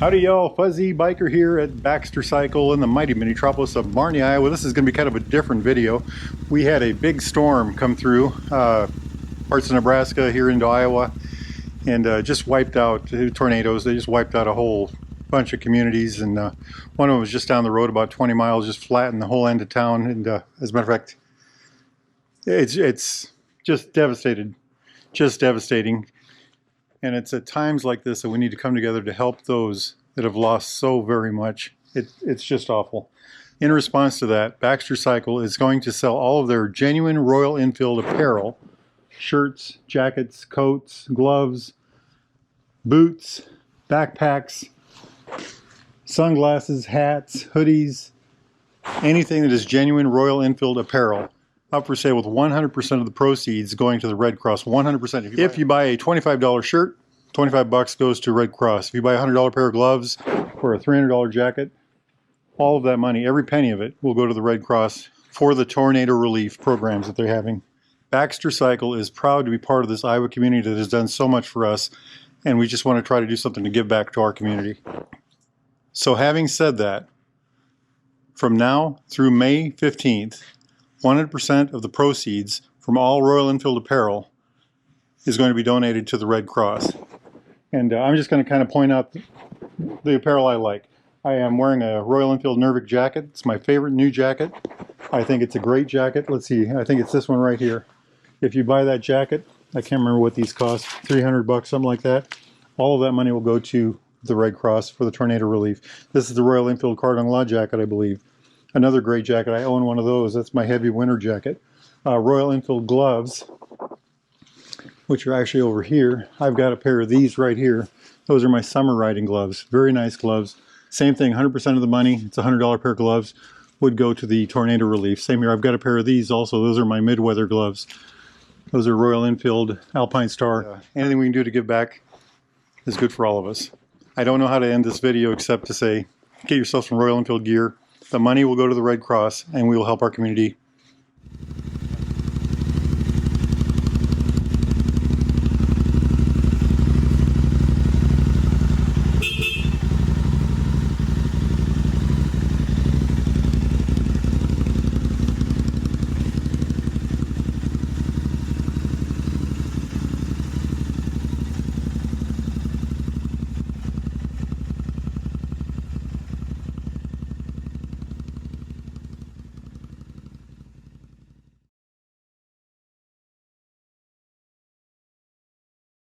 Howdy y'all, Fuzzy Biker here at Baxter Cycle in the mighty metropolis of Marnie, Iowa. This is going to be kind of a different video. We had a big storm come through parts of Nebraska here into Iowa and just wiped out tornadoes. They just wiped out a whole bunch of communities, and one of them was just down the road about 20 miles, just flattened the whole end of town. And as a matter of fact, it's just devastating. And it's at times like this that we need to come together to help those that have lost so very much. It's just awful. In response to that, Baxter Cycle is going to sell all of their genuine Royal Enfield apparel, shirts, jackets, coats, gloves, boots, backpacks, sunglasses, hats, hoodies, anything that is genuine Royal Enfield apparel, up for sale with 100% of the proceeds going to the Red Cross. 100%. If you buy a $25 shirt, 25 bucks goes to Red Cross. If you buy a $100 pair of gloves or a $300 jacket, all of that money, every penny of it, will go to the Red Cross for the tornado relief programs that they're having. Baxter Cycle is proud to be part of this Iowa community that has done so much for us, and we just want to try to do something to give back to our community. So having said that, from now through May 15th, 100% of the proceeds from all Royal Enfield apparel is going to be donated to the Red Cross. And I'm just going to kind of point out the apparel I like. I am wearing a Royal Enfield Nervik jacket. It's my favorite new jacket. I think it's a great jacket. Let's see, I think it's this one right here. If you buy that jacket, I can't remember what these cost, 300 bucks, something like that. All of that money will go to the Red Cross for the tornado relief. This is the Royal Enfield Cardon Law jacket, I believe. Another great jacket. I own one of those. That's my heavy winter jacket. Royal Enfield gloves, which are actually over here. I've got a pair of these right here. Those are my summer riding gloves. Very nice gloves. Same thing, 100% of the money, it's a $100 pair of gloves, would go to the tornado relief. Same here, I've got a pair of these also. Those are my mid-weather gloves. Those are Royal Enfield Alpine Star. Anything we can do to give back is good for all of us. I don't know how to end this video except to say, get yourself some Royal Enfield gear. The money will go to the Red Cross, and we will help our community